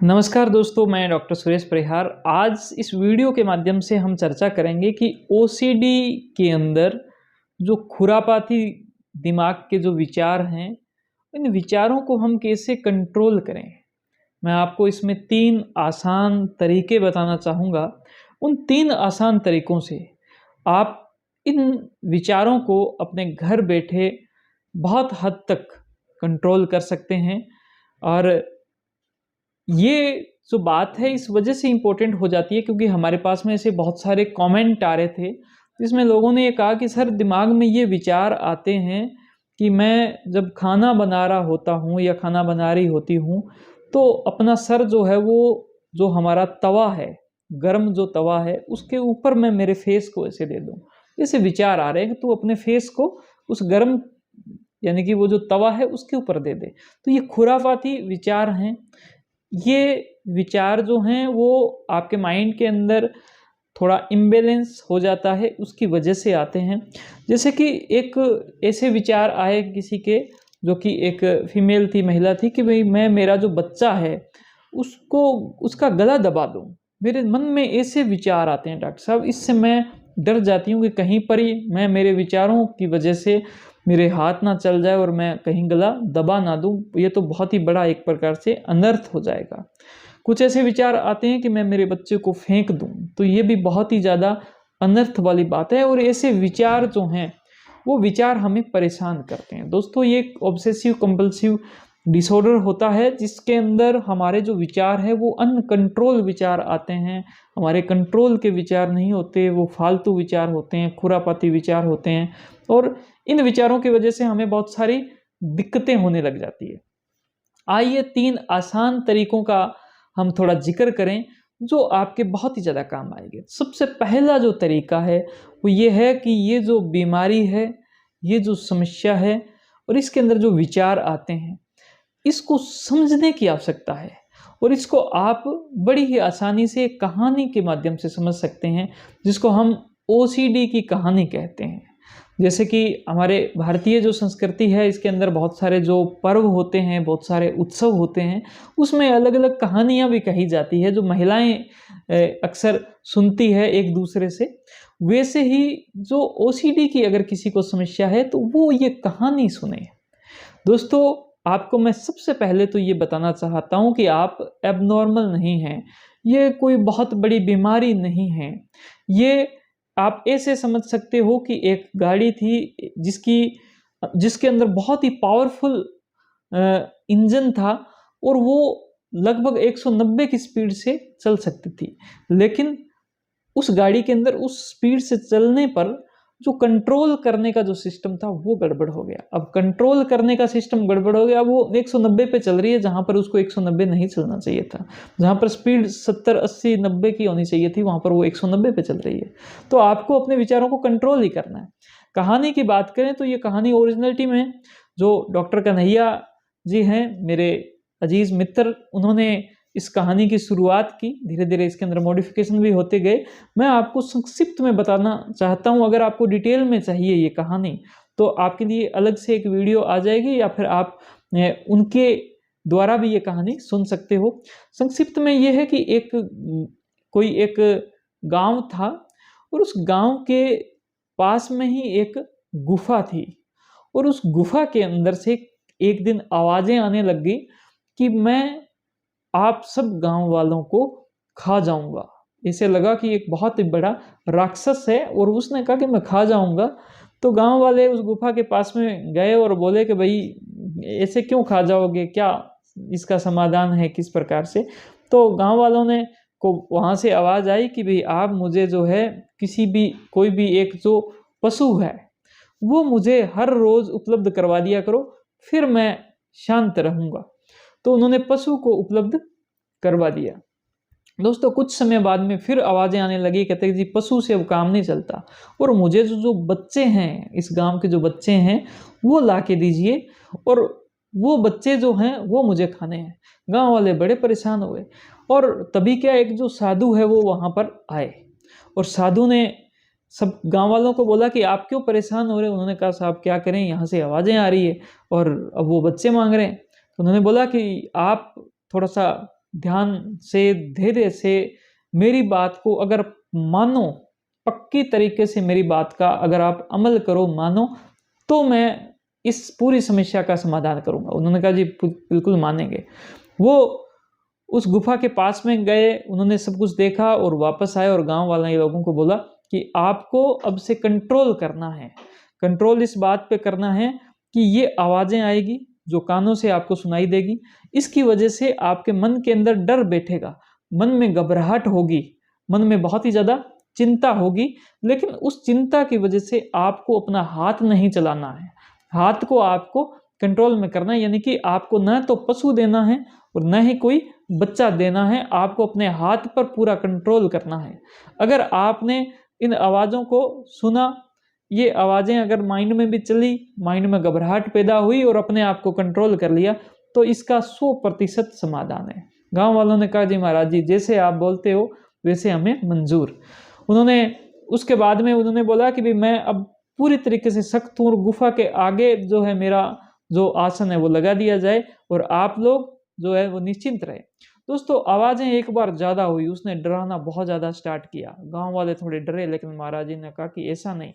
नमस्कार दोस्तों, मैं डॉक्टर सुरेश परिहार। आज इस वीडियो के माध्यम से हम चर्चा करेंगे कि ओसीडी के अंदर जो खुरापाती दिमाग के जो विचार हैं, इन विचारों को हम कैसे कंट्रोल करें। मैं आपको इसमें 3 आसान तरीके बताना चाहूँगा। उन 3 आसान तरीकों से आप इन विचारों को अपने घर बैठे बहुत हद तक कंट्रोल कर सकते हैं। और ये जो बात है इस वजह से इम्पोर्टेंट हो जाती है क्योंकि हमारे पास में ऐसे बहुत सारे कमेंट आ रहे थे जिसमें लोगों ने ये कहा कि सर, दिमाग में ये विचार आते हैं कि मैं जब खाना बना रहा होता हूँ या खाना बना रही होती हूँ तो अपना सर जो है वो जो हमारा तवा है, गर्म जो तवा है, उसके ऊपर मैं मेरे फेस को ऐसे दे दूँ। ऐसे विचार आ रहे हैं कि तू अपने फेस को उस गर्म यानी कि वो जो तवा है उसके ऊपर दे दे। तो ये खुराफाती विचार हैं। ये विचार जो हैं वो आपके माइंड के अंदर थोड़ा इम्बैलेंस हो जाता है, उसकी वजह से आते हैं। जैसे कि एक ऐसे विचार आए किसी के, जो कि एक फीमेल थी, महिला थी, कि भाई मैं मेरा जो बच्चा है उसको उसका गला दबा दूं। मेरे मन में ऐसे विचार आते हैं डॉक्टर साहब, इससे मैं डर जाती हूँ कि कहीं पर ही मैं मेरे विचारों की वजह से मेरे हाथ ना चल जाए और मैं कहीं गला दबा ना दूं। ये तो बहुत ही बड़ा एक प्रकार से अनर्थ हो जाएगा। कुछ ऐसे विचार आते हैं कि मैं मेरे बच्चे को फेंक दूं, तो ये भी बहुत ही ज़्यादा अनर्थ वाली बात है। और ऐसे विचार जो हैं वो विचार हमें परेशान करते हैं। दोस्तों, ये एक ऑब्सेसिव कंपल्सिव डिसऑर्डर होता है जिसके अंदर हमारे जो विचार है वो अनकंट्रोल विचार आते हैं। हमारे कंट्रोल के विचार नहीं होते, वो फालतू विचार होते हैं, खुरापाती विचार होते हैं। और इन विचारों की वजह से हमें बहुत सारी दिक्कतें होने लग जाती है। आइए 3 आसान तरीकों का हम थोड़ा जिक्र करें जो आपके बहुत ही ज़्यादा काम आएंगे। सबसे पहला जो तरीका है वो ये है कि ये जो बीमारी है, ये जो समस्या है और इसके अंदर जो विचार आते हैं, इसको समझने की आवश्यकता है। और इसको आप बड़ी ही आसानी से एक कहानी के माध्यम से समझ सकते हैं, जिसको हम ओसीडी की कहानी कहते हैं। जैसे कि हमारे भारतीय जो संस्कृति है, इसके अंदर बहुत सारे जो पर्व होते हैं, बहुत सारे उत्सव होते हैं, उसमें अलग अलग कहानियाँ भी कही जाती है जो महिलाएं अक्सर सुनती है एक दूसरे से। वैसे ही जो ओसीडी की अगर किसी को समस्या है तो वो ये कहानी सुने। दोस्तों, आपको मैं सबसे पहले तो ये बताना चाहता हूँ कि आप एबनॉर्मल नहीं हैं। ये कोई बहुत बड़ी बीमारी नहीं है। ये आप ऐसे समझ सकते हो कि एक गाड़ी थी जिसके अंदर बहुत ही पावरफुल इंजन था और वो लगभग 190 की स्पीड से चल सकती थी। लेकिन उस गाड़ी के अंदर उस स्पीड से चलने पर जो कंट्रोल करने का जो सिस्टम था वो गड़बड़ हो गया। अब कंट्रोल करने का सिस्टम गड़बड़ हो गया, वो 190 पे चल रही है जहाँ पर उसको 190 नहीं चलना चाहिए था। जहाँ पर स्पीड 70, 80, 90 की होनी चाहिए थी, वहाँ पर वो 190 पे चल रही है। तो आपको अपने विचारों को कंट्रोल ही करना है। कहानी की बात करें तो ये कहानी ओरिजिनलिटी में जो डॉक्टर कन्हैया जी हैं, मेरे अजीज मित्र, उन्होंने इस कहानी की शुरुआत की। धीरे धीरे इसके अंदर मॉडिफिकेशन भी होते गए। मैं आपको संक्षिप्त में बताना चाहता हूँ। अगर आपको डिटेल में चाहिए ये कहानी तो आपके लिए अलग से एक वीडियो आ जाएगी, या फिर आप उनके द्वारा भी ये कहानी सुन सकते हो। संक्षिप्त में ये है कि कोई एक गांव था और उस गांव के पास में ही एक गुफा थी। और उस गुफा के अंदर से एक दिन आवाजें आने लग गई कि मैं आप सब गांव वालों को खा जाऊंगा। इसे लगा कि एक बहुत ही बड़ा राक्षस है और उसने कहा कि मैं खा जाऊंगा। तो गांव वाले उस गुफा के पास में गए और बोले कि भाई ऐसे क्यों खा जाओगे, क्या इसका समाधान है, किस प्रकार से। तो गांव वालों ने को वहां से आवाज आई कि भाई आप मुझे जो है कोई भी एक जो पशु है वो मुझे हर रोज उपलब्ध करवा दिया करो, फिर मैं शांत रहूंगा। तो उन्होंने पशु को उपलब्ध करवा दिया। दोस्तों, कुछ समय बाद में फिर आवाजें आने लगी, कहते हैं जी पशु से अब काम नहीं चलता और मुझे जो बच्चे हैं, इस गांव के जो बच्चे हैं वो ला के दीजिए और वो बच्चे जो हैं वो मुझे खाने हैं। गांव वाले बड़े परेशान हुए और तभी क्या, एक जो साधु है वो वहां पर आए और साधु ने सब गांव वालों को बोला कि आप क्यों परेशान हो रहे हैं। उन्होंने कहा साहब क्या करें, यहाँ से आवाजें आ रही है और अब वो बच्चे मांग रहे हैं। तो उन्होंने बोला कि आप थोड़ा सा ध्यान से, धैर्य से मेरी बात को अगर मानो, पक्की तरीके से मेरी बात का अगर आप अमल करो, मानो, तो मैं इस पूरी समस्या का समाधान करूँगा। उन्होंने कहा जी बिल्कुल मानेंगे। वो उस गुफा के पास में गए, उन्होंने सब कुछ देखा और वापस आए और गाँव वाले लोगों को बोला कि आपको अब से कंट्रोल करना है। कंट्रोल इस बात पे करना है कि ये आवाज़ें आएगी, जो कानों से आपको सुनाई देगी, इसकी वजह से आपके मन के अंदर डर बैठेगा, मन में घबराहट होगी, मन में बहुत ही ज़्यादा चिंता होगी, लेकिन उस चिंता की वजह से आपको अपना हाथ नहीं चलाना है। हाथ को आपको कंट्रोल में करना है, यानी कि आपको न तो पशु देना है और न ही कोई बच्चा देना है, आपको अपने हाथ पर पूरा कंट्रोल करना है। अगर आपने इन आवाज़ों को सुना, ये आवाज़ें अगर माइंड में भी चली, माइंड में घबराहट पैदा हुई और अपने आप को कंट्रोल कर लिया, तो इसका 100% समाधान है। गाँव वालों ने कहा जी महाराज जी, जैसे आप बोलते हो वैसे हमें मंजूर। उन्होंने उसके बाद में उन्होंने बोला कि भाई मैं अब पूरी तरीके से सख्त हूँ और गुफा के आगे जो है मेरा जो आसन है वो लगा दिया जाए और आप लोग जो है वो निश्चिंत रहे। दोस्तों आवाज़ें एक बार ज़्यादा हुई, उसने डराना बहुत ज़्यादा स्टार्ट किया। गाँव वाले थोड़े डरे, लेकिन महाराज जी ने कहा कि ऐसा नहीं।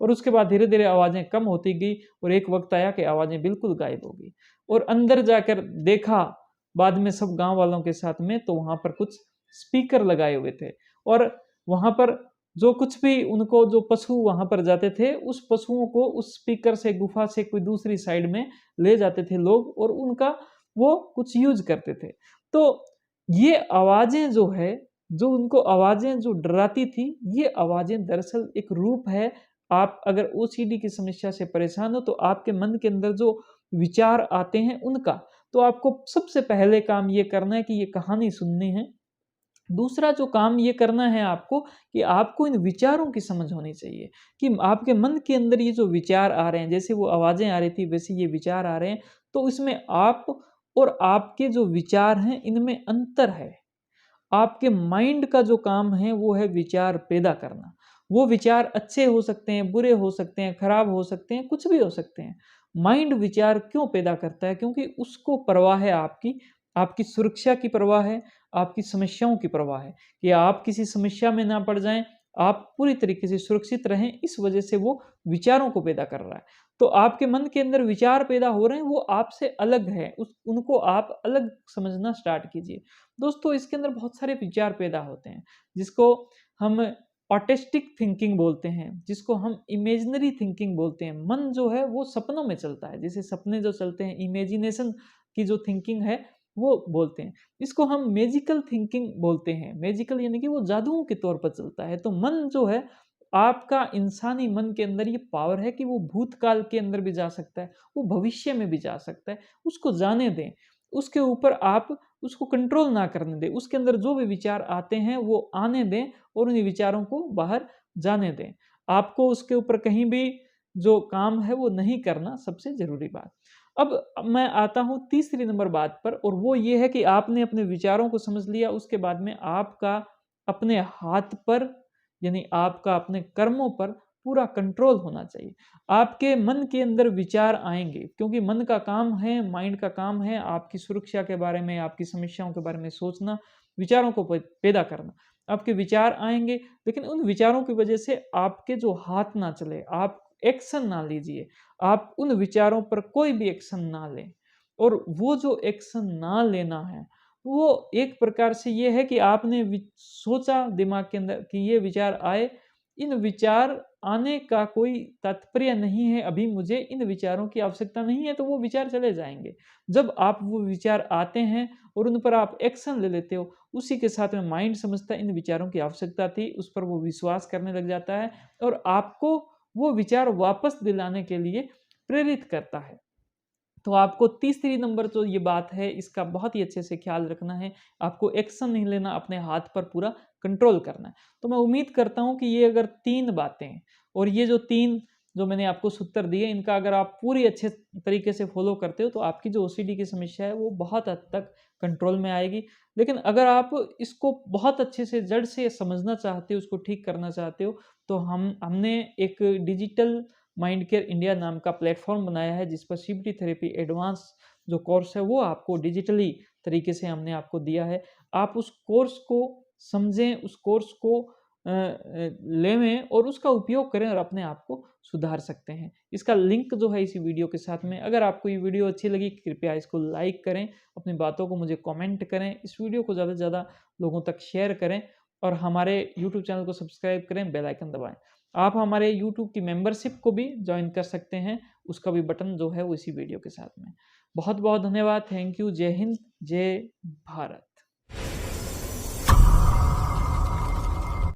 और उसके बाद धीरे-धीरे आवाज़ें कम होती गई और एक वक़्त आया कि आवाज़ें बिल्कुल गायब हो गई। और अंदर जाकर देखा बाद में सब गाँव वालों के साथ में, तो वहाँ पर कुछ स्पीकर लगाए हुए थे और वहाँ पर जो कुछ भी उनको जो पशु वहाँ पर जाते थे, उस पशुओं को उस स्पीकर से गुफा से कोई दूसरी साइड में ले जाते थे लोग और उनका वो कुछ यूज़ करते थे। तो ये आवाज़ें जो है, जो उनको आवाज़ें जो डराती थी, ये आवाज़ें दरअसल एक रूप है। आप अगर ओसीडी की समस्या से परेशान हो, तो आपके मन के अंदर जो विचार आते हैं उनका, तो आपको सबसे पहले काम ये करना है कि ये कहानी सुननी है। दूसरा जो काम ये करना है आपको कि आपको इन विचारों की समझ होनी चाहिए कि आपके मन के अंदर ये जो विचार आ रहे हैं, जैसे वो आवाज़ें आ रही थी वैसे ये विचार आ रहे हैं, तो इसमें आप और आपके जो विचार हैं इनमें अंतर है। आपके माइंड का जो काम है वो है विचार पैदा करना। वो विचार अच्छे हो सकते हैं, बुरे हो सकते हैं, खराब हो सकते हैं, कुछ भी हो सकते हैं। माइंड विचार क्यों पैदा करता है? क्योंकि उसको परवाह है आपकी सुरक्षा की परवाह है, आपकी समस्याओं की परवाह है कि आप किसी समस्या में ना पड़ जाएँ, आप पूरी तरीके से सुरक्षित रहें, इस वजह से वो विचारों को पैदा कर रहा है। तो आपके मन के अंदर विचार पैदा हो रहे हैं, वो आपसे अलग है, उनको आप अलग समझना स्टार्ट कीजिए। दोस्तों इसके अंदर बहुत सारे विचार पैदा होते हैं, जिसको हम ऑटिस्टिक थिंकिंग बोलते हैं, जिसको हम इमेजिनरी थिंकिंग बोलते हैं। मन जो है वो सपनों में चलता है, जैसे सपने जो चलते हैं, इमेजिनेशन की जो थिंकिंग है वो बोलते हैं। इसको हम मैजिकल थिंकिंग बोलते हैं। मैजिकल यानी कि वो जादुओं के तौर पर चलता है। तो मन जो है, आपका इंसानी मन के अंदर ये पावर है कि वो भूतकाल के अंदर भी जा सकता है, वो भविष्य में भी जा सकता है। उसको जाने दें, उसके ऊपर आप उसको कंट्रोल ना करने दें। उसके अंदर जो भी विचार आते हैं वो आने दें और उन विचारों को बाहर जाने दें। आपको उसके ऊपर कहीं भी जो काम है वो नहीं करना, सबसे ज़रूरी बात। अब मैं आता हूँ तीसरी नंबर बात पर, और वो ये है कि आपने अपने विचारों को समझ लिया, उसके बाद में आपका अपने हाथ पर, यानी आपका अपने कर्मों पर पूरा कंट्रोल होना चाहिए। आपके मन के अंदर विचार आएँगे, क्योंकि मन का काम है, माइंड का काम है आपकी सुरक्षा के बारे में, आपकी समस्याओं के बारे में सोचना, विचारों को पैदा करना। आपके विचार आएँगे, लेकिन उन विचारों की वजह से आपके जो हाथ ना चले, आप एक्शन ना लीजिए, आप उन विचारों पर कोई भी एक्शन ना लें। और वो जो एक्शन ना लेना है, वो एक प्रकार से ये है कि आपने सोचा दिमाग के अंदर कि ये विचार आए, इन विचार आने का कोई तात्पर्य नहीं है, अभी मुझे इन विचारों की आवश्यकता नहीं है, तो वो विचार चले जाएँगे। जब आप वो विचार आते हैं और उन पर आप एक्शन ले लेते हो, उसी के साथ में माइंड समझता है इन विचारों की आवश्यकता थी, उस पर वो विश्वास करने लग जाता है और आपको वो विचार वापस दिलाने के लिए प्रेरित करता है। तो आपको तीसरी नंबर जो ये बात है, इसका बहुत ही अच्छे से ख्याल रखना है। आपको एक्शन नहीं लेना, अपने हाथ पर पूरा कंट्रोल करना है। तो मैं उम्मीद करता हूँ कि ये अगर 3 बातें हैं और ये जो 3 जो मैंने आपको सूत्र दिए, इनका अगर आप पूरी अच्छे तरीके से फ़ॉलो करते हो, तो आपकी जो ओसीडी की समस्या है, वो बहुत हद तक कंट्रोल में आएगी। लेकिन अगर आप इसको बहुत अच्छे से जड़ से समझना चाहते हो, उसको ठीक करना चाहते हो, तो हमने एक डिजिटल माइंड केयर इंडिया नाम का प्लेटफॉर्म बनाया है, जिस पर सीबीटी थेरेपी एडवांस जो कोर्स है वो आपको डिजिटली तरीके से हमने आपको दिया है। आप उस कोर्स को समझें, उस कोर्स को लेवें और उसका उपयोग करें और अपने आप को सुधार सकते हैं। इसका लिंक जो है इसी वीडियो के साथ में। अगर आपको ये वीडियो अच्छी लगी कृपया इसको लाइक करें, अपनी बातों को मुझे कमेंट करें, इस वीडियो को ज़्यादा से ज़्यादा लोगों तक शेयर करें और हमारे यूट्यूब चैनल को सब्सक्राइब करें, बेल आइकन दबाएं। आप हमारे यूट्यूब की मेंबरशिप को भी ज्वाइन कर सकते हैं, उसका भी बटन जो है वो इसी वीडियो के साथ में। बहुत बहुत धन्यवाद। Thank you. जय हिंद, जय भारत।